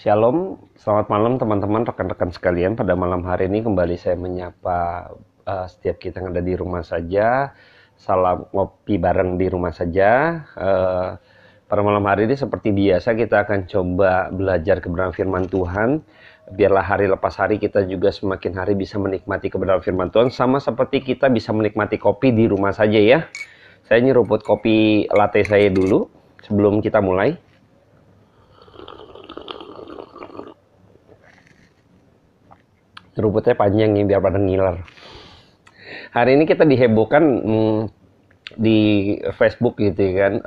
Shalom, selamat malam teman-teman, rekan-rekan sekalian. Pada malam hari ini kembali saya menyapa setiap kita yang ada di rumah saja. Salam ngopi bareng di rumah saja. Pada malam hari ini seperti biasa kita akan coba belajar kebenaran firman Tuhan. Biarlah hari lepas hari kita juga semakin hari bisa menikmati kebenaran firman Tuhan. Sama seperti kita bisa menikmati kopi di rumah saja ya. Saya nyeruput kopi latte saya dulu sebelum kita mulai. Ruputnya panjang nih biar pada ngiler. Hari ini kita dihebohkan di Facebook gitu kan,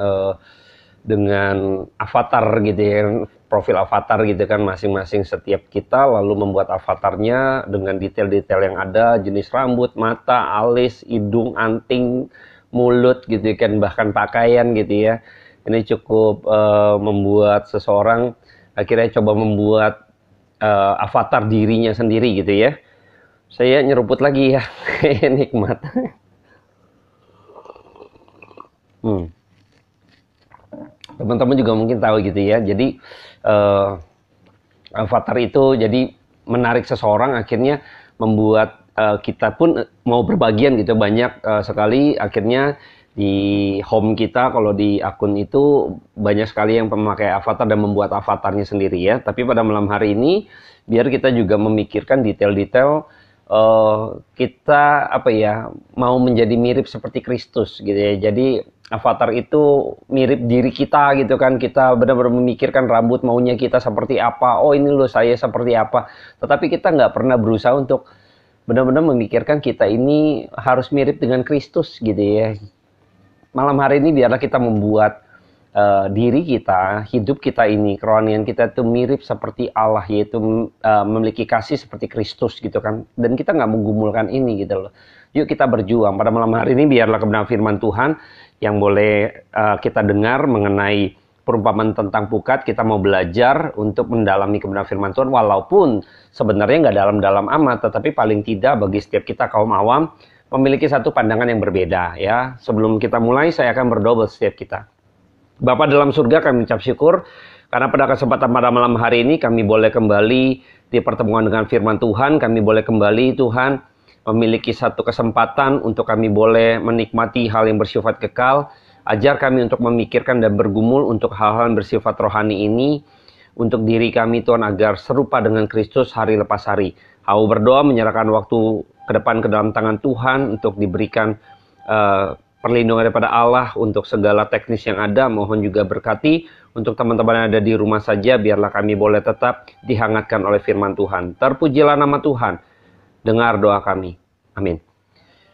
dengan avatar gitu ya, profil avatar gitu kan, masing-masing setiap kita lalu membuat avatarnya dengan detail-detail yang ada, jenis rambut, mata, alis, hidung, anting, mulut gitu kan, bahkan pakaian gitu ya. Ini cukup membuat seseorang akhirnya coba membuat avatar dirinya sendiri gitu ya. Saya nyeruput lagi ya. Nikmat. Teman-teman juga mungkin tahu gitu ya. Jadi avatar itu jadi menarik seseorang, akhirnya membuat kita pun mau berbagian gitu. Banyak sekali akhirnya di home kita, kalau di akun itu banyak sekali yang memakai avatar dan membuat avatarnya sendiri ya. Tapi pada malam hari ini biar kita juga memikirkan detail-detail, kita mau menjadi mirip seperti Kristus gitu ya. Jadi avatar itu mirip diri kita gitu kan. Kita benar-benar memikirkan rambut maunya kita seperti apa. Oh ini loh saya seperti apa. Tetapi kita nggak pernah berusaha untuk benar-benar memikirkan kita ini harus mirip dengan Kristus gitu ya. Malam hari ini biarlah kita membuat diri kita, hidup kita ini, kerohanian kita itu mirip seperti Allah, yaitu memiliki kasih seperti Kristus gitu kan. Dan kita nggak menggumulkan ini gitu loh. Yuk kita berjuang. Pada malam hari ini biarlah kebenaran firman Tuhan yang boleh kita dengar mengenai perumpamaan tentang pukat. Kita mau belajar untuk mendalami kebenaran firman Tuhan, walaupun sebenarnya nggak dalam-dalam amat, tetapi paling tidak bagi setiap kita kaum awam memiliki satu pandangan yang berbeda ya. Sebelum kita mulai, saya akan berdoa buat setiap kita. Bapa dalam surga, kami ucap syukur karena pada kesempatan pada malam hari ini kami boleh kembali di pertemuan dengan firman Tuhan. Kami boleh kembali Tuhan memiliki satu kesempatan untuk kami boleh menikmati hal yang bersifat kekal. Ajar kami untuk memikirkan dan bergumul untuk hal-hal yang bersifat rohani ini untuk diri kami Tuhan, agar serupa dengan Kristus hari lepas hari. Aku berdoa menyerahkan waktu ke depan ke dalam tangan Tuhan untuk diberikan perlindungan daripada Allah untuk segala teknis yang ada. Mohon juga berkati untuk teman-teman yang ada di rumah saja, biarlah kami boleh tetap dihangatkan oleh firman Tuhan. Terpujilah nama Tuhan. Dengar doa kami. Amin.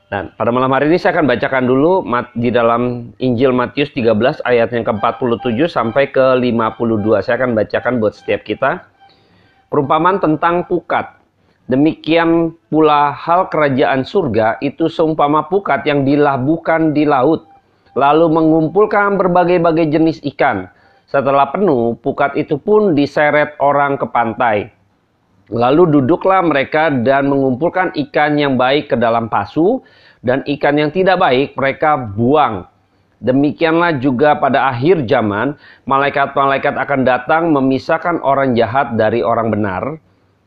Dan pada malam hari ini saya akan bacakan dulu di dalam Injil Matius 13 ayat yang ke-47 sampai ke-52. Saya akan bacakan buat setiap kita. Perumpamaan tentang pukat. Demikian pula hal kerajaan surga itu seumpama pukat yang dilabuhkan di laut, lalu mengumpulkan berbagai-bagai jenis ikan. Setelah penuh, pukat itu pun diseret orang ke pantai. Lalu duduklah mereka dan mengumpulkan ikan yang baik ke dalam pasu, dan ikan yang tidak baik mereka buang. Demikianlah juga pada akhir zaman, malaikat-malaikat akan datang memisahkan orang jahat dari orang benar,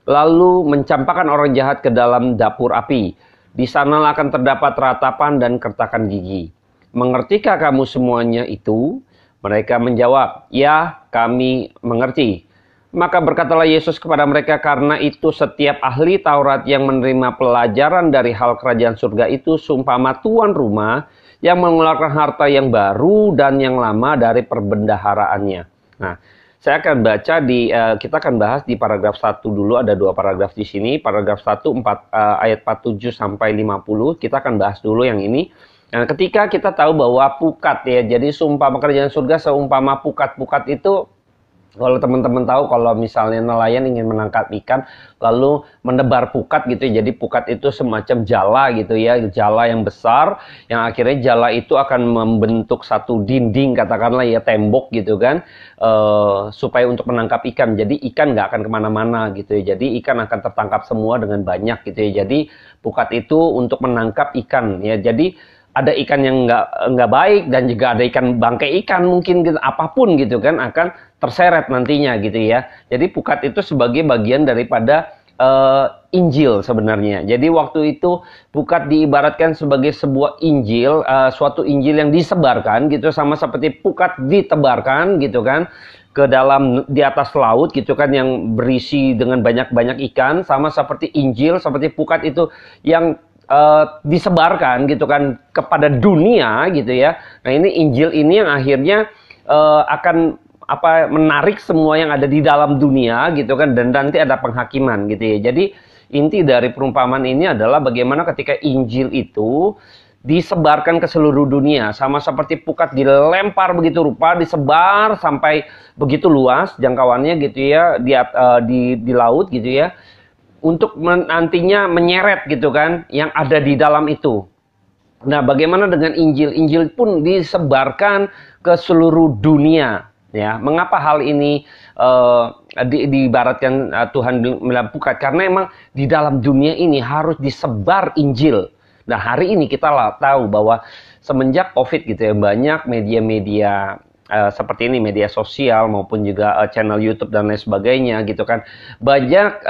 lalu mencampakkan orang jahat ke dalam dapur api. Di sanalah akan terdapat ratapan dan kertakan gigi. Mengertikah kamu semuanya itu? Mereka menjawab, ya kami mengerti. Maka berkatalah Yesus kepada mereka, karena itu setiap ahli Taurat yang menerima pelajaran dari hal kerajaan surga itu seumpama tuan rumah yang mengeluarkan harta yang baru dan yang lama dari perbendaharaannya. Nah, saya akan baca kita akan bahas di paragraf 1 dulu, ada 2 paragraf di sini. Paragraf 1 ayat 47 sampai 50. Kita akan bahas dulu yang ini. Nah, ketika kita tahu bahwa pukat ya, jadi seumpama kerajaan surga seumpama pukat. Pukat itu kalau teman-teman tahu, kalau misalnya nelayan ingin menangkap ikan lalu menebar pukat gitu, jadi pukat itu semacam jala gitu ya, jala yang besar, yang akhirnya jala itu akan membentuk satu dinding, katakanlah ya, tembok gitu kan, supaya untuk menangkap ikan. Jadi ikan nggak akan kemana-mana gitu ya, jadi ikan akan tertangkap semua dengan banyak gitu ya. Jadi pukat itu untuk menangkap ikan ya. Jadi ada ikan yang nggak baik dan juga ada ikan bangkai ikan mungkin gitu, apapun gitu kan akan terseret nantinya gitu ya. Jadi pukat itu sebagai bagian daripada Injil sebenarnya. Jadi waktu itu pukat diibaratkan sebagai sebuah Injil, suatu Injil yang disebarkan gitu, sama seperti pukat ditebarkan gitu kan ke dalam di atas laut gitu kan yang berisi dengan banyak-banyak ikan, sama seperti Injil, seperti pukat itu yang disebarkan gitu kan kepada dunia gitu ya. Nah ini Injil ini yang akhirnya akan menarik semua yang ada di dalam dunia gitu kan, dan nanti ada penghakiman gitu ya. Jadi inti dari perumpamaan ini adalah bagaimana ketika Injil itu disebarkan ke seluruh dunia, sama seperti pukat dilempar begitu rupa, disebar sampai begitu luas jangkauannya gitu ya di laut gitu ya, untuk nantinya menyeret gitu kan yang ada di dalam itu. Nah, bagaimana dengan Injil? Injil pun disebarkan ke seluruh dunia. Ya, mengapa hal ini diibaratkan Tuhan bilang pukat? Karena emang di dalam dunia ini harus disebar Injil. Nah, hari ini kita tahu bahwa semenjak COVID gitu ya, banyak media-media seperti ini, media sosial maupun juga channel YouTube dan lain sebagainya gitu kan, banyak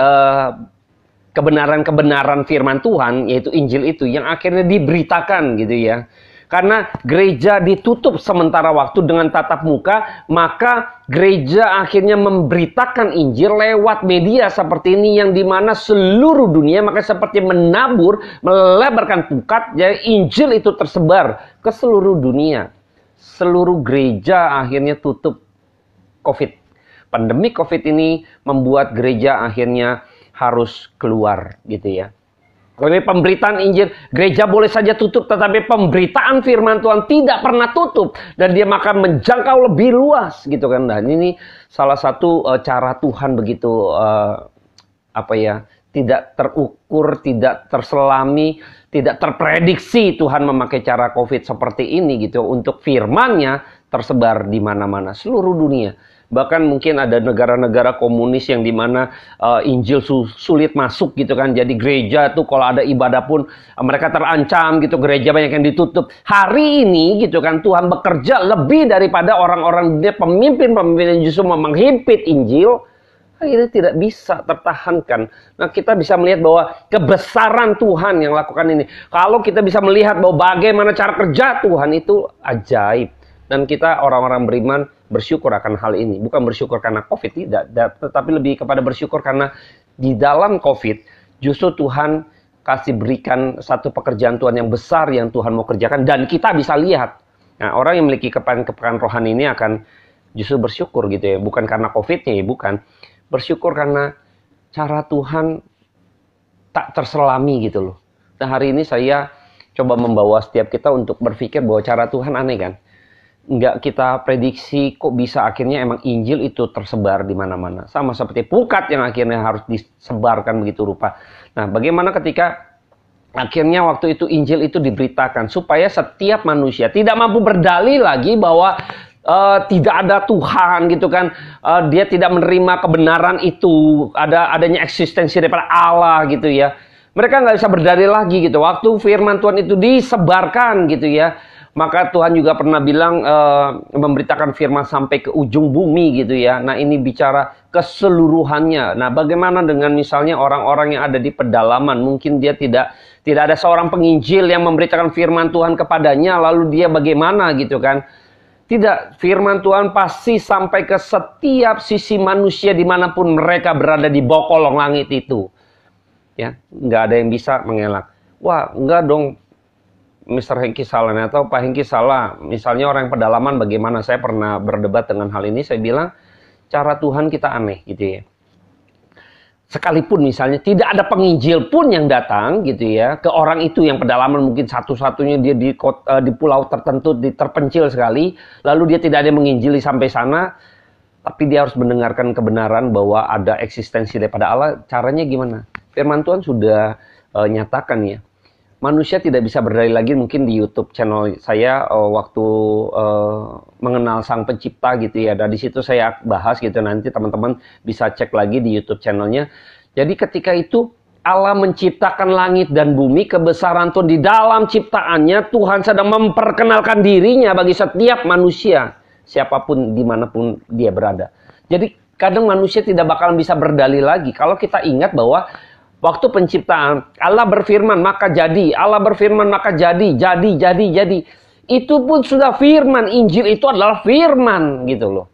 kebenaran-kebenaran firman Tuhan, yaitu Injil itu yang akhirnya diberitakan gitu ya. Karena gereja ditutup sementara waktu dengan tatap muka, maka gereja akhirnya memberitakan Injil lewat media seperti ini yang dimana seluruh dunia, maka seperti menabur, melebarkan pukat, jadi Injil itu tersebar ke seluruh dunia. Seluruh gereja akhirnya tutup COVID. Pandemi COVID ini membuat gereja akhirnya harus keluar gitu ya. Oleh pemberitaan Injil, gereja boleh saja tutup, tetapi pemberitaan firman Tuhan tidak pernah tutup. Dan dia akan menjangkau lebih luas gitu kan. Dan ini salah satu cara Tuhan begitu, tidak terukur, tidak terselami, tidak terprediksi Tuhan memakai cara COVID seperti ini gitu. Untuk firman-Nya tersebar di mana-mana, seluruh dunia. Bahkan mungkin ada negara-negara komunis yang dimana Injil sulit masuk gitu kan. Jadi gereja tuh kalau ada ibadah pun mereka terancam gitu. Gereja banyak yang ditutup. Hari ini gitu kan Tuhan bekerja lebih daripada orang-orang dunia, pemimpin-pemimpin yang justru menghimpit Injil. Ini tidak bisa tertahankan. Nah, kita bisa melihat bahwa kebesaran Tuhan yang lakukan ini. Kalau kita bisa melihat bahwa bagaimana cara kerja Tuhan itu ajaib. Dan kita orang-orang beriman bersyukur akan hal ini. Bukan bersyukur karena COVID, tidak. Tetapi lebih kepada bersyukur karena di dalam COVID, justru Tuhan kasih berikan satu pekerjaan Tuhan yang besar yang Tuhan mau kerjakan. Dan kita bisa lihat. Nah, orang yang memiliki kepekaan rohani ini akan justru bersyukur gitu ya. Bukan karena COVID-nya ya, bukan. Bersyukur karena cara Tuhan tak terselami gitu loh. Nah, hari ini saya coba membawa setiap kita untuk berpikir bahwa cara Tuhan aneh kan. Nggak kita prediksi kok bisa akhirnya emang Injil itu tersebar di mana-mana. Sama seperti pukat yang akhirnya harus disebarkan begitu rupa. Nah, bagaimana ketika akhirnya waktu itu Injil itu diberitakan supaya setiap manusia tidak mampu berdalih lagi bahwa tidak ada Tuhan gitu kan. Dia tidak menerima kebenaran itu, adanya eksistensi daripada Allah gitu ya. Mereka nggak bisa berdalih lagi gitu. Waktu firman Tuhan itu disebarkan gitu ya. Maka Tuhan juga pernah bilang memberitakan firman sampai ke ujung bumi gitu ya. Nah, ini bicara keseluruhannya. Nah, bagaimana dengan misalnya orang-orang yang ada di pedalaman? Mungkin dia tidak ada seorang penginjil yang memberitakan firman Tuhan kepadanya, lalu dia bagaimana gitu kan? Tidak, firman Tuhan pasti sampai ke setiap sisi manusia dimanapun mereka berada di bawah kolong langit itu. Ya, nggak ada yang bisa mengelak. Wah, enggak dong. Mr. Hengki salah atau Pak Hengki salah. Misalnya orang pedalaman bagaimana? Saya pernah berdebat dengan hal ini. Saya bilang cara Tuhan kita aneh gitu ya. Sekalipun misalnya tidak ada penginjil pun yang datang gitu ya ke orang itu yang pedalaman, mungkin satu-satunya dia di pulau tertentu, terpencil sekali, lalu dia tidak ada yang menginjili sampai sana, tapi dia harus mendengarkan kebenaran bahwa ada eksistensi daripada Allah. Caranya gimana? Firman Tuhan sudah nyatakan ya. Manusia tidak bisa berdalih lagi mungkin di YouTube channel saya waktu mengenal Sang Pencipta gitu ya. Dan di situ saya bahas gitu, nanti teman-teman bisa cek lagi di YouTube channelnya. Jadi ketika itu Allah menciptakan langit dan bumi, kebesaran Tuhan di dalam ciptaannya, Tuhan sedang memperkenalkan dirinya bagi setiap manusia, siapapun dimanapun dia berada. Jadi kadang manusia tidak bakalan bisa berdalih lagi. Kalau kita ingat bahwa waktu penciptaan, Allah berfirman maka jadi, Allah berfirman maka jadi. Itu pun sudah firman, Injil itu adalah firman gitu loh.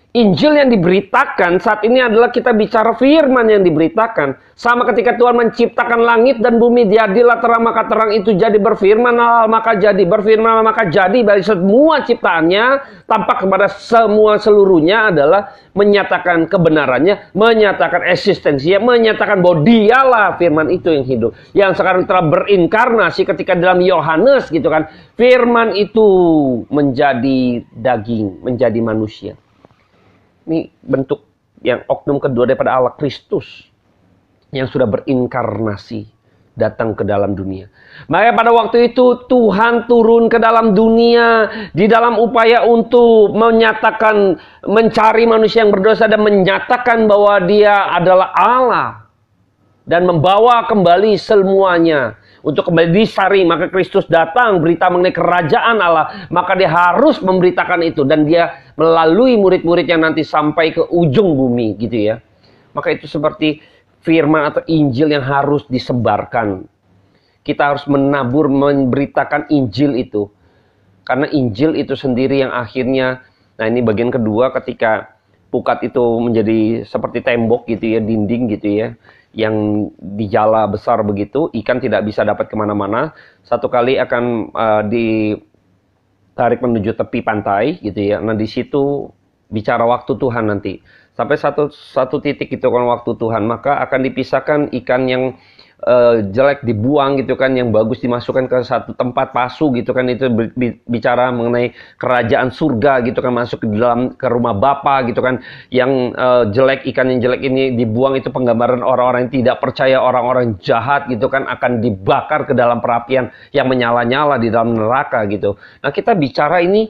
Injil yang diberitakan saat ini adalah kita bicara firman yang diberitakan. Sama ketika Tuhan menciptakan langit dan bumi, jadilah terang maka terang itu jadi, berfirman maka jadi, berfirman maka jadi. Dari semua ciptaannya tampak kepada semua seluruhnya adalah menyatakan kebenarannya, menyatakan eksistensinya, menyatakan bahwa dialah firman itu yang hidup. Yang sekarang telah berinkarnasi ketika dalam Yohanes gitu kan. Firman itu menjadi daging, menjadi manusia. Ini bentuk yang oknum kedua daripada Allah, Kristus yang sudah berinkarnasi datang ke dalam dunia. Maka pada waktu itu Tuhan turun ke dalam dunia di dalam upaya untuk menyatakan, mencari manusia yang berdosa dan menyatakan bahwa dia adalah Allah dan membawa kembali semuanya untuk kembali disaring. Maka Kristus datang, berita mengenai kerajaan Allah, maka dia harus memberitakan itu, dan dia melalui murid-murid yang nanti sampai ke ujung bumi gitu ya. Maka itu seperti firman atau Injil yang harus disebarkan. Kita harus menabur, memberitakan Injil itu. Karena Injil itu sendiri yang akhirnya, nah ini bagian kedua ketika pukat itu menjadi seperti tembok gitu ya, dinding gitu ya, yang dijala besar begitu, ikan tidak bisa dapat kemana-mana. Satu kali akan ditarik menuju tepi pantai gitu ya. Nah di situ bicara waktu Tuhan nanti. Sampai satu titik itu kan waktu Tuhan, maka akan dipisahkan ikan yang jelek dibuang gitu kan, yang bagus dimasukkan ke satu tempat pasu gitu kan. Itu bicara mengenai kerajaan surga gitu kan, masuk ke rumah Bapa gitu kan. Yang jelek, ikan yang jelek ini dibuang, itu penggambaran orang-orang yang tidak percaya, orang-orang jahat gitu kan, akan dibakar ke dalam perapian yang menyala-nyala di dalam neraka gitu. Nah kita bicara ini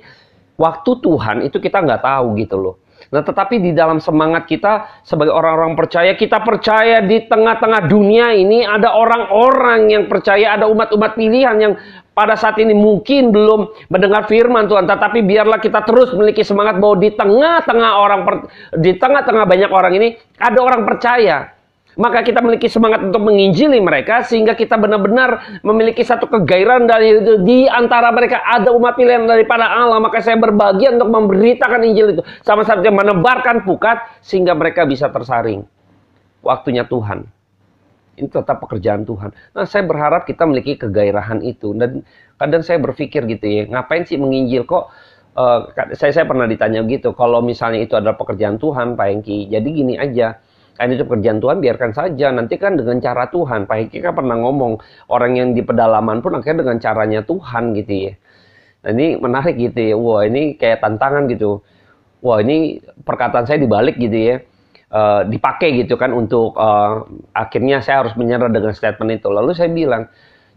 waktu Tuhan itu kita nggak tahu gitu loh. Nah tetapi di dalam semangat kita sebagai orang-orang percaya, kita percaya di tengah-tengah dunia ini ada orang-orang yang percaya, ada umat-umat pilihan yang pada saat ini mungkin belum mendengar firman Tuhan, tetapi biarlah kita terus memiliki semangat bahwa di tengah-tengah banyak orang ini ada orang percaya. Maka kita memiliki semangat untuk menginjili mereka, sehingga kita benar-benar memiliki satu kegairahan dari itu. Di antara mereka ada umat pilihan daripada Allah, maka saya berbahagia untuk memberitakan Injil itu. Sama-sama menebarkan pukat, sehingga mereka bisa tersaring. Waktunya Tuhan. Ini tetap pekerjaan Tuhan. Nah saya berharap kita memiliki kegairahan itu. Dan kadang saya berpikir gitu ya, ngapain sih menginjil kok? Saya pernah ditanya gitu, kalau misalnya itu adalah pekerjaan Tuhan, Pak Hengki, jadi gini aja. Kan itu pekerjaan Tuhan, biarkan saja. Nanti kan dengan cara Tuhan. Pak Hengki kan pernah ngomong, orang yang di pedalaman pun akhirnya dengan caranya Tuhan gitu ya. Nah ini menarik gitu ya. Wah ini kayak tantangan gitu. Wah ini perkataan saya dibalik gitu ya. Dipakai gitu kan untuk akhirnya saya harus menyerah dengan statement itu. Lalu saya bilang,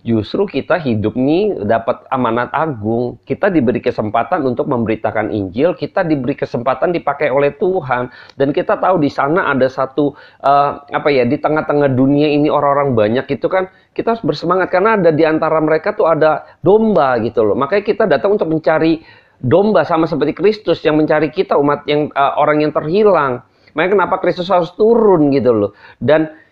justru kita hidup nih dapat amanat agung. Kita diberi kesempatan untuk memberitakan Injil. Kita diberi kesempatan dipakai oleh Tuhan. Dan kita tahu di sana ada satu, di tengah-tengah dunia ini orang-orang banyak gitu kan. Kita harus bersemangat karena ada di antara mereka tuh ada domba gitu loh. Makanya kita datang untuk mencari domba, sama seperti Kristus yang mencari kita, umat yang orang yang terhilang. Makanya kenapa Kristus harus turun gitu loh. Dan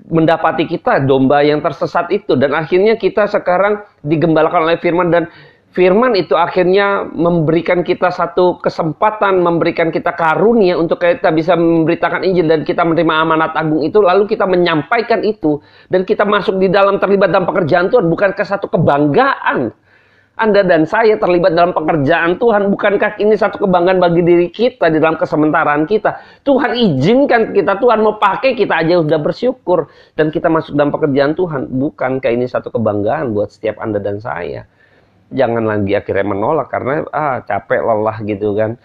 mendapati kita domba yang tersesat itu, dan akhirnya kita sekarang digembalakan oleh firman, dan firman itu akhirnya memberikan kita satu kesempatan, memberikan kita karunia untuk kita bisa memberitakan Injil, dan kita menerima amanat agung itu, lalu kita menyampaikan itu, dan kita masuk di dalam, terlibat dalam pekerjaan Tuhan, bukan ke satu kebanggaan. Anda dan saya terlibat dalam pekerjaan Tuhan. Bukankah ini satu kebanggaan bagi diri kita di dalam kesementaraan kita? Tuhan izinkan kita, Tuhan mau pakai kita aja udah bersyukur. Dan kita masuk dalam pekerjaan Tuhan. Bukankah ini satu kebanggaan buat setiap Anda dan saya? Jangan lagi akhirnya menolak karena capek, lelah gitu kan.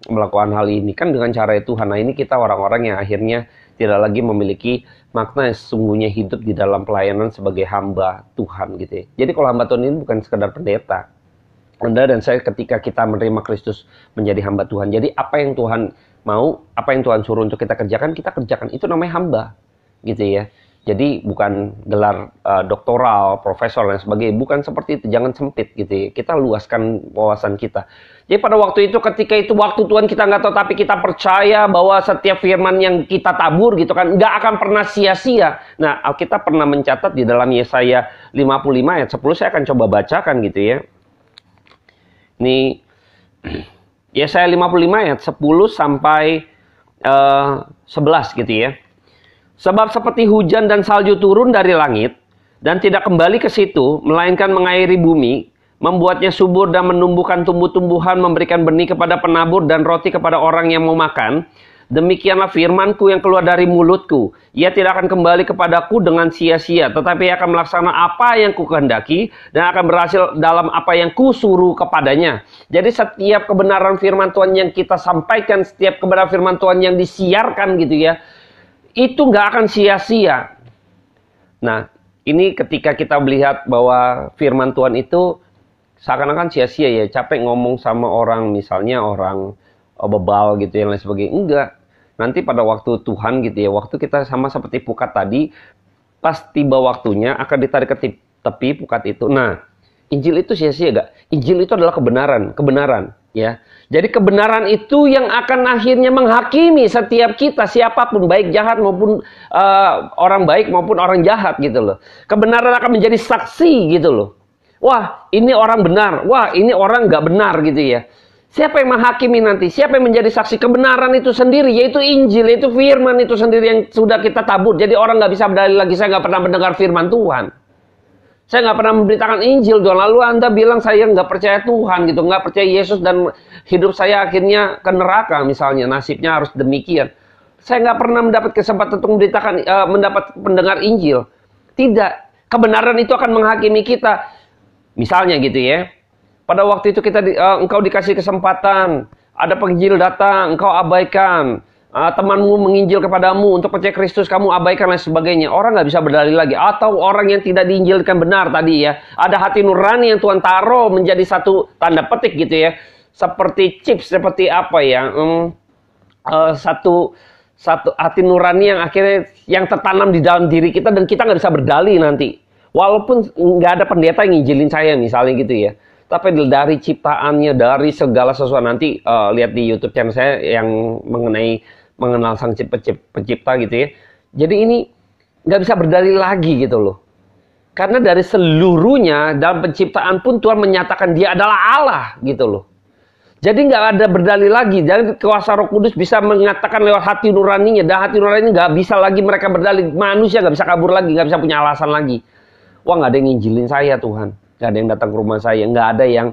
Melakukan hal ini kan dengan cara Tuhan. Nah ini kita orang-orang yang akhirnya tidak lagi memiliki makna yang sesungguhnya hidup di dalam pelayanan sebagai hamba Tuhan gitu ya. Jadi kalau hamba Tuhan ini bukan sekedar pendeta. Anda dan saya ketika kita menerima Kristus menjadi hamba Tuhan. Jadi apa yang Tuhan mau, apa yang Tuhan suruh untuk kita kerjakan Itu namanya hamba gitu ya. Jadi bukan gelar doktoral, profesor dan sebagainya, bukan seperti itu. Jangan sempit gitu ya. Kita luaskan wawasan kita. Jadi pada waktu itu, ketika itu waktu Tuhan kita nggak tahu, tapi kita percaya bahwa setiap firman yang kita tabur gitu kan, nggak akan pernah sia-sia. Nah, Alkitab pernah mencatat di dalam Yesaya 55 ayat 10, saya akan coba bacakan gitu ya. Ini Yesaya 55 ayat 10 sampai 11 gitu ya. Sebab seperti hujan dan salju turun dari langit, dan tidak kembali ke situ, melainkan mengairi bumi, membuatnya subur dan menumbuhkan tumbuh-tumbuhan, memberikan benih kepada penabur dan roti kepada orang yang mau makan, demikianlah firmanku yang keluar dari mulutku. Ia tidak akan kembali kepadaku dengan sia-sia, tetapi akan melaksanakan apa yang kukehendaki, dan akan berhasil dalam apa yang kusuruh kepadanya. Jadi setiap kebenaran firman Tuhan yang kita sampaikan, setiap kebenaran firman Tuhan yang disiarkan gitu ya, itu nggak akan sia-sia. Nah, ini ketika kita melihat bahwa firman Tuhan itu seakan-akan sia-sia ya, capek ngomong sama orang, misalnya orang bebal gitu yang lain sebagainya. Enggak. Nanti pada waktu Tuhan gitu ya, waktu kita sama seperti pukat tadi, pas tiba waktunya akan ditarik ke tepi pukat itu. Nah, Injil itu sia-sia gak? Injil itu adalah kebenaran ya. Jadi kebenaran itu yang akan akhirnya menghakimi setiap kita, siapapun, baik jahat maupun orang baik maupun orang jahat gitu loh. Kebenaran akan menjadi saksi gitu loh. Wah, ini orang benar. Wah, ini orang nggak benar gitu ya. Siapa yang menghakimi nanti? Siapa yang menjadi saksi kebenaran itu sendiri? Yaitu Injil, yaitu firman itu sendiri yang sudah kita tabur. Jadi orang nggak bisa berdalil lagi, saya nggak pernah mendengar firman Tuhan. Saya nggak pernah memberitakan Injil Tuhan. Lalu Anda bilang saya nggak percaya Tuhan gitu, nggak percaya Yesus dan hidup saya akhirnya ke neraka misalnya. Nasibnya harus demikian. Saya nggak pernah mendapat kesempatan untuk memberitakan, mendapat pendengar Injil. Tidak. Kebenaran itu akan menghakimi kita. Misalnya gitu ya. Pada waktu itu engkau dikasih kesempatan, ada penginjil datang, engkau abaikan. Temanmu menginjil kepadamu untuk percaya Kristus, kamu abaikan dan sebagainya. Orang nggak bisa berdalil lagi. Atau orang yang tidak diinjilkan benar tadi ya. Ada hati nurani yang Tuhan taruh menjadi satu tanda petik gitu ya. Seperti chips, seperti apa ya. Satu hati nurani yang akhirnya yang tertanam di dalam diri kita dan kita nggak bisa berdalil nanti. Walaupun nggak ada pendeta yang nginjilin saya misalnya gitu ya. Tapi dari ciptaannya, dari segala sesuatu nanti lihat di YouTube channel saya yang mengenal sang pencipta gitu ya. Jadi ini nggak bisa berdalil lagi gitu loh. Karena dari seluruhnya dalam penciptaan pun Tuhan menyatakan dia adalah Allah gitu loh. Jadi nggak ada berdalil lagi. Jadi kuasa Roh Kudus bisa mengatakan lewat hati nuraninya. Dan hati nurani nggak bisa lagi mereka berdalil. Manusia nggak bisa kabur lagi, nggak bisa punya alasan lagi. Wah, nggak ada yang nginjilin saya Tuhan. Nggak ada yang datang ke rumah saya. Nggak ada yang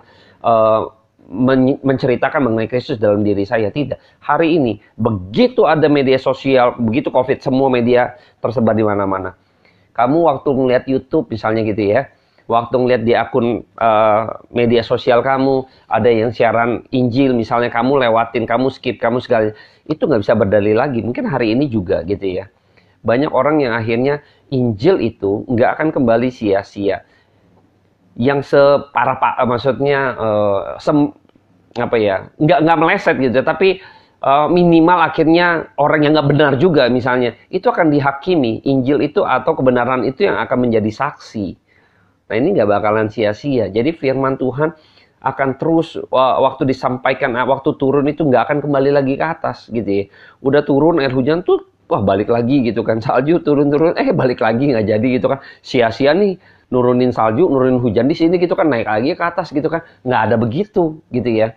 menceritakan mengenai Kristus dalam diri saya. Tidak. Hari ini, begitu ada media sosial, begitu COVID, semua media tersebar di mana-mana. Kamu waktu ngeliat YouTube misalnya gitu ya, waktu ngeliat di akun media sosial kamu, ada yang siaran Injil, misalnya kamu lewatin, kamu skip, kamu segala, itu nggak bisa berdalil lagi. Mungkin hari ini juga gitu ya. Banyak orang yang akhirnya Injil itu nggak akan kembali sia-sia. Yang separah maksudnya nggak meleset gitu, tapi minimal akhirnya orang yang nggak benar juga misalnya itu akan dihakimi. Injil itu atau kebenaran itu yang akan menjadi saksi. Nah, ini nggak bakalan sia-sia. Jadi firman Tuhan akan terus waktu disampaikan, waktu turun itu nggak akan kembali lagi ke atas gitu ya. Udah turun air hujan tuh, wah balik lagi gitu kan. Salju turun balik lagi, nggak jadi gitu kan. Sia-sia nih nurunin salju, nurunin hujan di sini gitu kan, naik lagi ke atas gitu kan. Nggak ada begitu gitu ya.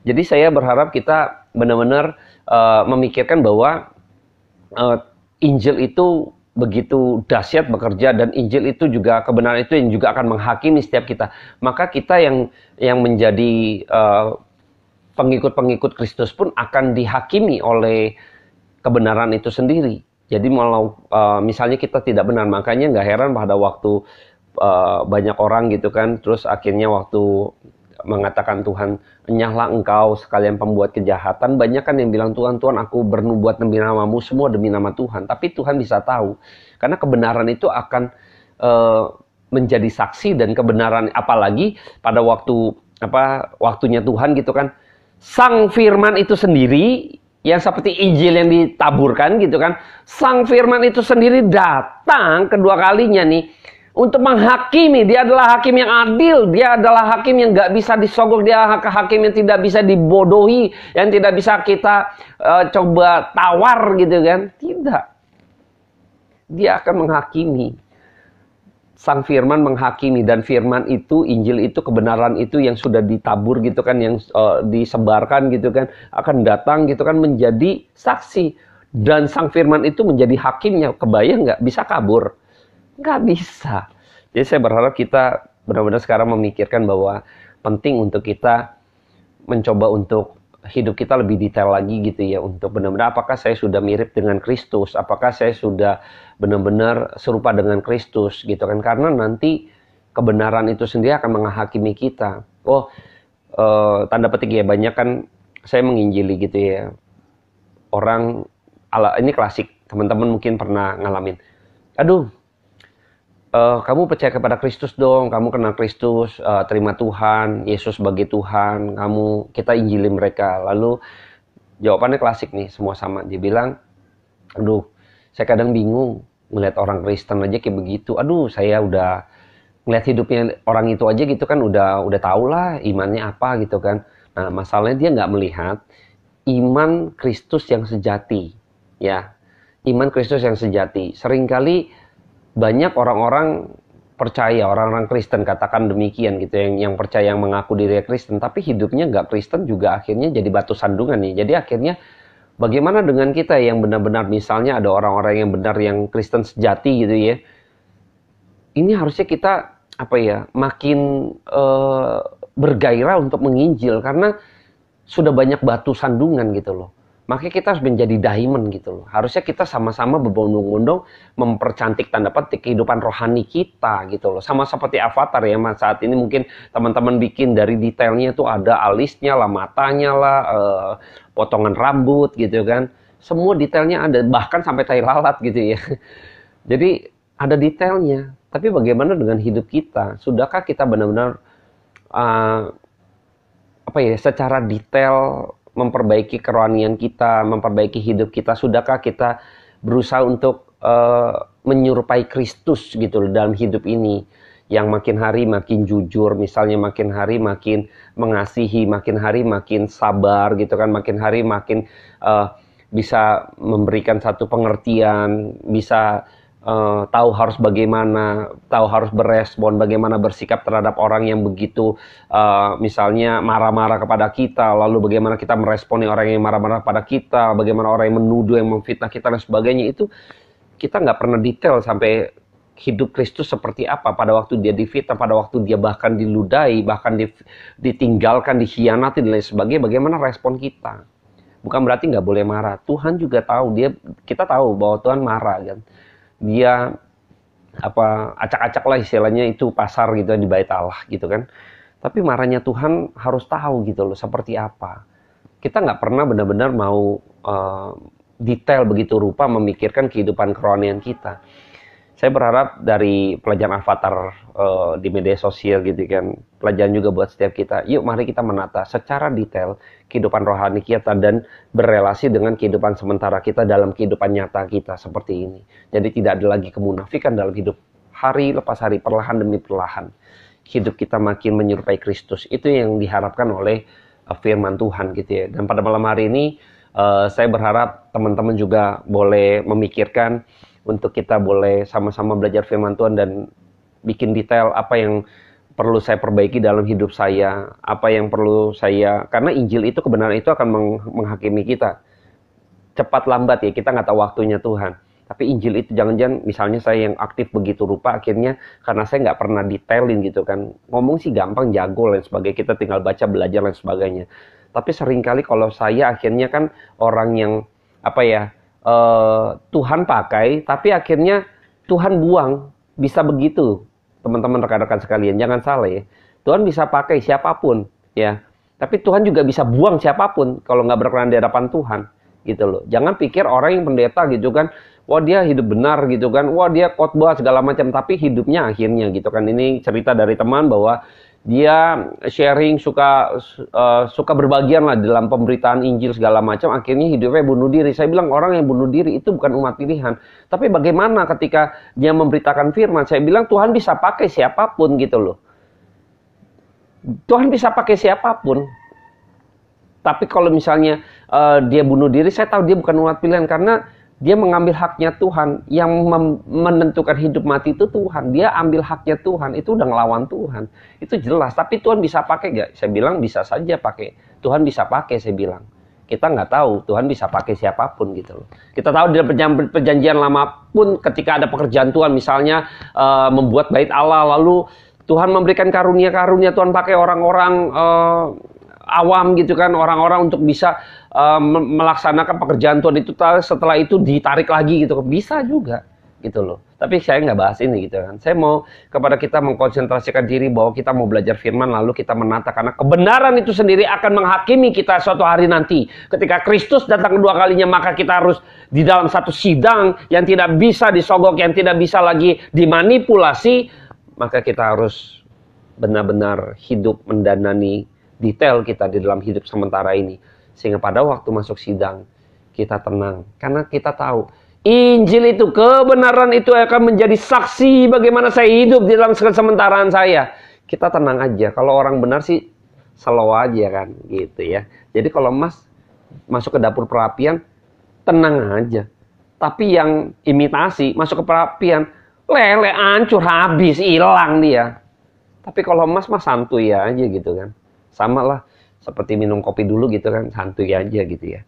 Jadi saya berharap kita benar-benar memikirkan bahwa Injil itu begitu dahsyat bekerja, dan Injil itu juga, kebenaran itu yang juga akan menghakimi setiap kita. Maka kita yang menjadi pengikut-pengikut Kristus pun akan dihakimi oleh kebenaran itu sendiri. Jadi kalau misalnya kita tidak benar, makanya nggak heran pada waktu banyak orang gitu kan, terus akhirnya waktu mengatakan Tuhan, enyahlah engkau sekalian pembuat kejahatan, banyak kan yang bilang, Tuhan, Tuhan, aku bernubuat demi namamu, semua demi nama Tuhan. Tapi Tuhan bisa tahu, karena kebenaran itu akan menjadi saksi, dan kebenaran apalagi pada waktunya Tuhan gitu kan, sang firman itu sendiri yang seperti Injil yang ditaburkan gitu kan. Sang Firman itu sendiri datang kedua kalinya nih untuk menghakimi. Dia adalah hakim yang adil. Dia adalah hakim yang nggak bisa disogok. Dia hakim yang tidak bisa dibodohi, yang tidak bisa kita coba tawar gitu kan. Tidak. Dia akan menghakimi. Sang Firman menghakimi, dan Firman itu, Injil itu, kebenaran itu yang sudah ditabur gitu kan, yang disebarkan gitu kan, akan datang gitu kan menjadi saksi. Dan Sang Firman itu menjadi hakimnya. Kebayang nggak? Bisa kabur? Nggak bisa. Jadi saya berharap kita benar-benar sekarang memikirkan bahwa penting untuk kita mencoba untuk hidup kita lebih detail lagi gitu ya, untuk benar-benar apakah saya sudah mirip dengan Kristus, apakah saya sudah benar-benar serupa dengan Kristus gitu kan, karena nanti kebenaran itu sendiri akan menghakimi kita. Tanda petik ya, banyak kan saya menginjili gitu ya, orang ini klasik, teman-teman mungkin pernah ngalamin, aduh kamu percaya kepada Kristus dong, kamu kenal Kristus, terima Tuhan, Yesus sebagai Tuhan, kita injili mereka. Lalu jawabannya klasik nih, semua sama. Dia bilang, aduh, saya kadang bingung melihat orang Kristen aja kayak begitu. Aduh, saya udah ngeliat hidupnya orang itu aja gitu kan, udah tahu lah imannya apa gitu kan. Nah, masalahnya dia nggak melihat iman Kristus yang sejati, ya, iman Kristus yang sejati. Seringkali banyak orang-orang percaya, orang-orang Kristen katakan demikian gitu, yang percaya, yang mengaku diri Kristen, tapi hidupnya nggak Kristen juga akhirnya jadi batu sandungan nih. Jadi akhirnya bagaimana dengan kita yang benar-benar, misalnya ada orang-orang yang benar, yang Kristen sejati gitu ya. Ini harusnya kita makin bergairah untuk menginjil, karena sudah banyak batu sandungan gitu loh. Makanya kita harus menjadi diamond gitu loh. Harusnya kita sama-sama berbondong-bondong mempercantik tanda petik kehidupan rohani kita gitu loh. Sama seperti Avatar ya, saat ini mungkin teman-teman bikin dari detailnya tuh ada alisnya lah, matanya lah, potongan rambut gitu kan. Semua detailnya ada, bahkan sampai tai lalat gitu ya. Jadi ada detailnya. Tapi bagaimana dengan hidup kita? Sudahkah kita benar-benar secara detail memperbaiki kerohanian kita, memperbaiki hidup kita? Sudahkah kita berusaha untuk menyerupai Kristus gitu loh dalam hidup ini, yang makin hari makin jujur, misalnya makin hari makin mengasihi, makin hari makin sabar gitu kan, makin hari makin bisa memberikan satu pengertian, bisa tahu harus bagaimana, tahu harus berespon, bagaimana bersikap terhadap orang yang begitu misalnya marah-marah kepada kita, lalu bagaimana kita meresponi orang yang marah-marah kepada kita, bagaimana orang yang menuduh, yang memfitnah kita dan sebagainya. Itu kita nggak pernah detail sampai hidup Kristus seperti apa pada waktu dia difitnah, pada waktu dia bahkan diludahi, bahkan ditinggalkan, dikhianati dan lain sebagainya. Bagaimana respon kita? Bukan berarti nggak boleh marah. Tuhan juga tahu, kita tahu bahwa Tuhan marah kan. Dia acak-acak lah istilahnya, itu pasar gitu di bait Allah gitu kan. Tapi marahnya Tuhan harus tahu gitu loh seperti apa. Kita nggak pernah benar-benar mau detail begitu rupa memikirkan kehidupan kerohanian kita. Saya berharap dari pelajaran Avatar di media sosial gitu kan, pelajaran juga buat setiap kita. Yuk mari kita menata secara detail kehidupan rohani kita dan berelasi dengan kehidupan sementara kita dalam kehidupan nyata kita seperti ini. Jadi tidak ada lagi kemunafikan dalam hidup, hari lepas hari, perlahan demi perlahan. Hidup kita makin menyerupai Kristus. Itu yang diharapkan oleh firman Tuhan gitu ya. Dan pada malam hari ini saya berharap teman-teman juga boleh memikirkan untuk kita boleh sama-sama belajar firman Tuhan dan bikin detail apa yang perlu saya perbaiki dalam hidup saya, apa yang perlu saya, karena Injil itu, kebenaran itu akan menghakimi kita. Cepat lambat ya, kita nggak tahu waktunya Tuhan. Tapi Injil itu jangan-jangan misalnya saya yang aktif begitu rupa, akhirnya karena saya nggak pernah detailin gitu kan. Ngomong sih gampang, jago lain sebagainya, kita tinggal baca, belajar lain sebagainya. Tapi seringkali kalau saya akhirnya kan orang yang Tuhan pakai, tapi akhirnya Tuhan buang. Bisa begitu, teman-teman, rekan-rekan sekalian. Jangan salah ya. Tuhan bisa pakai siapapun, ya. Tapi Tuhan juga bisa buang siapapun kalau nggak berkenan di hadapan Tuhan, gitu loh. Jangan pikir orang yang pendeta gitu kan, wah dia hidup benar gitu kan, wah dia khotbah segala macam, tapi hidupnya akhirnya gitu kan. Ini cerita dari teman bahwa dia sharing, suka berbagian lah dalam pemberitaan Injil segala macam, akhirnya hidupnya bunuh diri. Saya bilang orang yang bunuh diri itu bukan umat pilihan. Tapi bagaimana ketika dia memberitakan firman? Saya bilang Tuhan bisa pakai siapapun gitu loh. Tuhan bisa pakai siapapun. Tapi kalau misalnya dia bunuh diri, saya tahu dia bukan umat pilihan karena dia mengambil haknya Tuhan. Yang menentukan hidup mati itu Tuhan. Dia ambil haknya Tuhan. Itu udah ngelawan Tuhan. Itu jelas. Tapi Tuhan bisa pakai gak? Saya bilang bisa saja pakai. Tuhan bisa pakai, saya bilang. Kita nggak tahu. Tuhan bisa pakai siapapun gitu loh. Kita tahu di perjanjian lama pun ketika ada pekerjaan Tuhan. Misalnya membuat bait Allah. Lalu Tuhan memberikan karunia-karunia. Tuhan pakai orang-orang awam gitu kan. Orang-orang untuk bisa melaksanakan pekerjaan Tuhan itu, setelah itu ditarik lagi gitu, bisa juga gitu loh. Tapi saya nggak bahas ini gitu kan. Saya mau kepada kita mengkonsentrasikan diri bahwa kita mau belajar firman lalu kita menata, karena kebenaran itu sendiri akan menghakimi kita suatu hari nanti. Ketika Kristus datang kedua kalinya, maka kita harus di dalam satu sidang yang tidak bisa disogok, yang tidak bisa lagi dimanipulasi, maka kita harus benar-benar hidup mendanani detail kita di dalam hidup sementara ini. Sehingga pada waktu masuk sidang, kita tenang. Karena kita tahu, Injil itu, kebenaran itu akan menjadi saksi bagaimana saya hidup di dalam kesementaraan saya. Kita tenang aja. Kalau orang benar sih, slow aja kan. Gitu ya. Jadi kalau Mas masuk ke dapur perapian, tenang aja. Tapi yang imitasi, masuk ke perapian, lele, hancur, habis, hilang dia. Tapi kalau Mas santuy aja gitu kan. Sama lah. Seperti minum kopi dulu gitu kan, santuy aja gitu ya.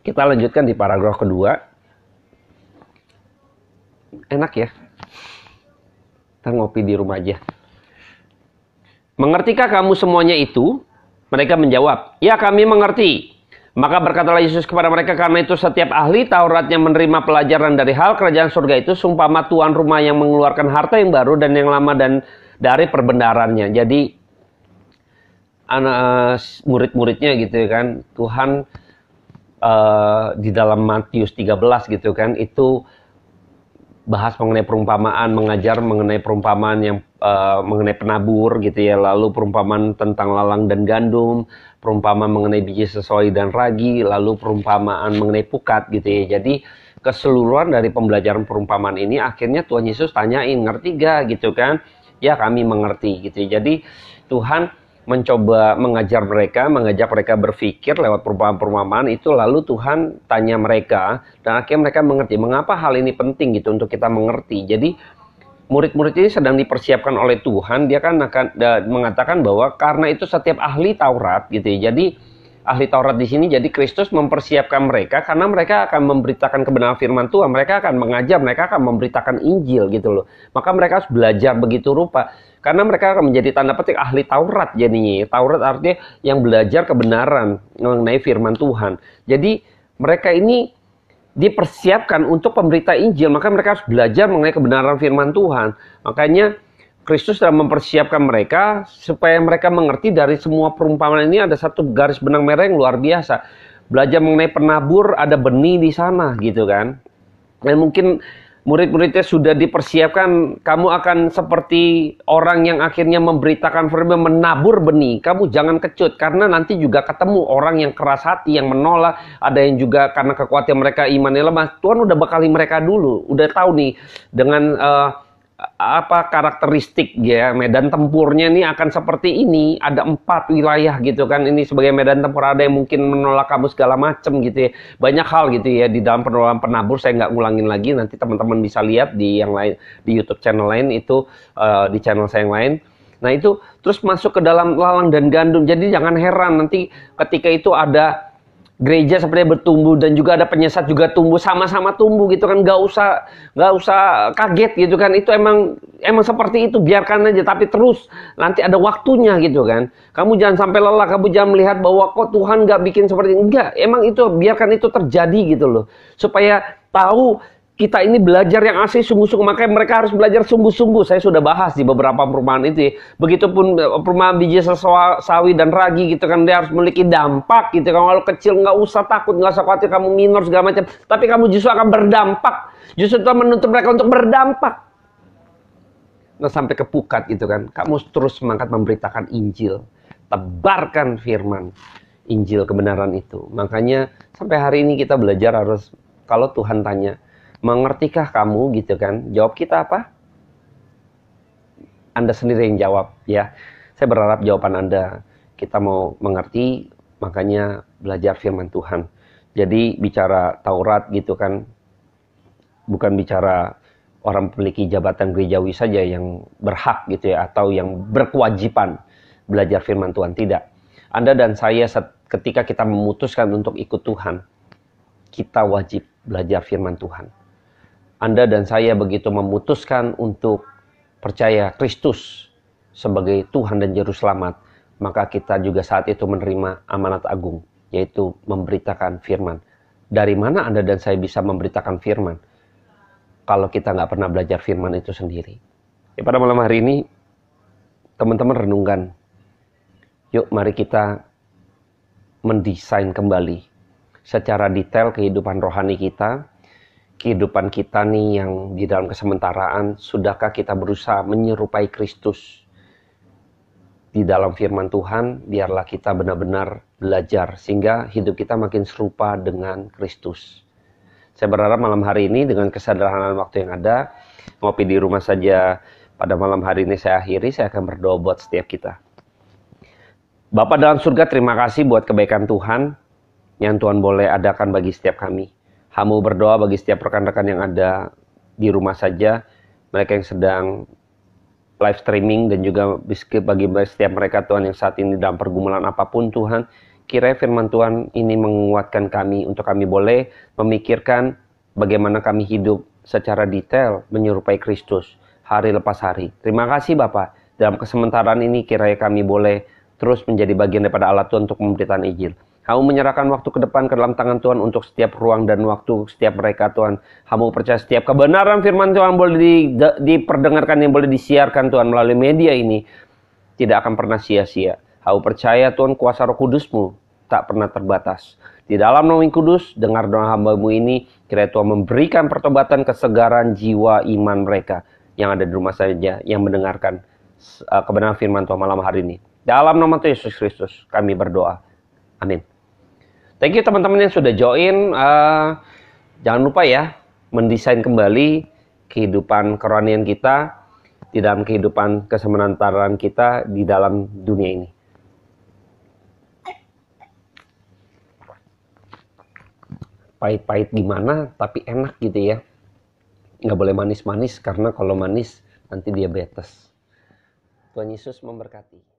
Kita lanjutkan di paragraf kedua. Enak ya. Kita ngopi di rumah aja. Mengertikah kamu semuanya itu? Mereka menjawab, ya kami mengerti. Maka berkatalah Yesus kepada mereka, karena itu setiap ahli Taurat yang menerima pelajaran dari hal kerajaan surga itu, seumpama tuan rumah yang mengeluarkan harta yang baru dan yang lama dan dari perbendaharanya. Jadi anak murid-muridnya gitu kan, Tuhan di dalam Matius 13 gitu kan, itu bahas mengenai perumpamaan, mengajar mengenai perumpamaan yang mengenai penabur gitu ya, lalu perumpamaan tentang lalang dan gandum, perumpamaan mengenai biji sesoi dan ragi, lalu perumpamaan mengenai pukat gitu ya. Jadi keseluruhan dari pembelajaran perumpamaan ini akhirnya Tuhan Yesus tanyain, ngerti gak gitu kan? Ya kami mengerti gitu. Jadi Tuhan mencoba mengajar mereka, mengajak mereka berpikir lewat perumpamaan-perumpamaan itu, lalu Tuhan tanya mereka dan akhirnya mereka mengerti mengapa hal ini penting gitu untuk kita mengerti. Jadi murid-murid ini sedang dipersiapkan oleh Tuhan. Dia kan akan mengatakan bahwa karena itu setiap ahli Taurat gitu ya. Jadi ahli Taurat di sini, jadi Kristus mempersiapkan mereka karena mereka akan memberitakan kebenaran firman Tuhan, mereka akan mengajar, mereka akan memberitakan Injil gitu loh. Maka mereka harus belajar begitu rupa karena mereka akan menjadi tanda petik ahli Taurat jadinya. Taurat artinya yang belajar kebenaran mengenai firman Tuhan. Jadi mereka ini dipersiapkan untuk pemberita Injil, maka mereka harus belajar mengenai kebenaran firman Tuhan. Makanya Kristus sudah mempersiapkan mereka supaya mereka mengerti dari semua perumpamaan ini ada satu garis benang merah yang luar biasa. Belajar mengenai penabur, ada benih di sana gitu kan. Dan mungkin murid-muridnya sudah dipersiapkan, kamu akan seperti orang yang akhirnya memberitakan firman, menabur benih. Kamu jangan kecut karena nanti juga ketemu orang yang keras hati, yang menolak. Ada yang juga karena kekhawatiran mereka imannya lemah. Tuhan udah bekali mereka dulu, udah tahu nih dengan apa karakteristik ya medan tempurnya ini akan seperti ini. Ada 4 wilayah gitu kan, ini sebagai medan tempur. Ada yang mungkin menolak kamu segala macam gitu ya, banyak hal gitu ya di dalam penolakan penabur. Saya nggak ngulangin lagi, nanti teman-teman bisa lihat di yang lain, di YouTube channel lain itu, di channel saya yang lain. Nah itu terus masuk ke dalam lalang dan gandum. Jadi jangan heran nanti ketika itu ada gereja sepertinya bertumbuh dan juga ada penyesat juga tumbuh, sama-sama tumbuh gitu kan. Nggak usah kaget gitu kan. Itu emang seperti itu, biarkan aja. Tapi terus nanti ada waktunya gitu kan. Kamu jangan sampai lelah, kamu jangan melihat bahwa kok Tuhan nggak bikin seperti ini. Enggak, emang itu biarkan itu terjadi gitu loh. Supaya tahu kita ini belajar yang asli sungguh-sungguh, makanya mereka harus belajar sungguh-sungguh. Saya sudah bahas di beberapa perumpamaan itu ya. Begitupun perumpamaan biji sawi dan ragi gitu kan, dia harus memiliki dampak gitu kan. Kalau kecil nggak usah takut, nggak usah khawatir kamu minor segala macam, tapi kamu justru akan berdampak. Justru Tuhan menuntut mereka untuk berdampak. sampai ke pukat gitu kan. Kamu terus semangat memberitakan Injil, tebarkan firman Injil kebenaran itu. Makanya sampai hari ini kita belajar harus, kalau Tuhan tanya, mengertikah kamu gitu kan? Jawab kita apa? Anda sendiri yang jawab ya. Saya berharap jawaban Anda kita mau mengerti, makanya belajar firman Tuhan. Jadi bicara Taurat gitu kan, bukan bicara orang memiliki jabatan gerejawi saja yang berhak gitu ya, atau yang berkewajiban belajar firman Tuhan. Tidak. Anda dan saya ketika kita memutuskan untuk ikut Tuhan, kita wajib belajar firman Tuhan. Anda dan saya begitu memutuskan untuk percaya Kristus sebagai Tuhan dan Juru Selamat, maka kita juga saat itu menerima amanat agung, yaitu memberitakan firman. Dari mana Anda dan saya bisa memberitakan firman kalau kita nggak pernah belajar firman itu sendiri? Ya, pada malam hari ini, teman-teman renungkan. Yuk mari kita mendesain kembali secara detail kehidupan rohani kita, kehidupan kita nih yang di dalam kesementaraan. Sudahkah kita berusaha menyerupai Kristus di dalam firman Tuhan? Biarlah kita benar-benar belajar sehingga hidup kita makin serupa dengan Kristus. Saya berharap malam hari ini dengan kesederhanaan waktu yang ada, ngopi di rumah saja pada malam hari ini saya akhiri. Saya akan berdoa buat setiap kita. Bapa dalam surga, terima kasih buat kebaikan Tuhan yang Tuhan boleh adakan bagi setiap kami. Hamba berdoa bagi setiap rekan-rekan yang ada di rumah saja, mereka yang sedang live streaming, dan juga bagi setiap mereka Tuhan yang saat ini dalam pergumulan apapun Tuhan. Kiranya firman Tuhan ini menguatkan kami untuk kami boleh memikirkan bagaimana kami hidup secara detail menyerupai Kristus hari lepas hari. Terima kasih Bapa. Dalam kesementaraan ini kiranya kami boleh terus menjadi bagian daripada Allah Tuhan untuk memberitakan Injil. Kamu menyerahkan waktu ke depan ke dalam tangan Tuhan untuk setiap ruang dan waktu setiap mereka Tuhan. Kamu percaya setiap kebenaran firman Tuhan boleh diperdengarkan, yang boleh disiarkan Tuhan melalui media ini tidak akan pernah sia-sia. Kamu percaya Tuhan kuasa Roh Kudus-Mu tak pernah terbatas. Di dalam nama Kudus, dengar doa hamba-Mu ini, kiranya Tuhan memberikan pertobatan, kesegaran jiwa iman mereka yang ada di rumah saja, yang mendengarkan kebenaran firman Tuhan malam hari ini. Dalam nama Tuhan Yesus Kristus kami berdoa. Amin. Thank you teman-teman yang sudah join. Jangan lupa ya, mendesain kembali kehidupan kerohanian kita di dalam kehidupan kesementaraan kita di dalam dunia ini. Pahit-pahit gimana, tapi enak gitu ya. Nggak boleh manis-manis, karena kalau manis nanti diabetes. Tuhan Yesus memberkati.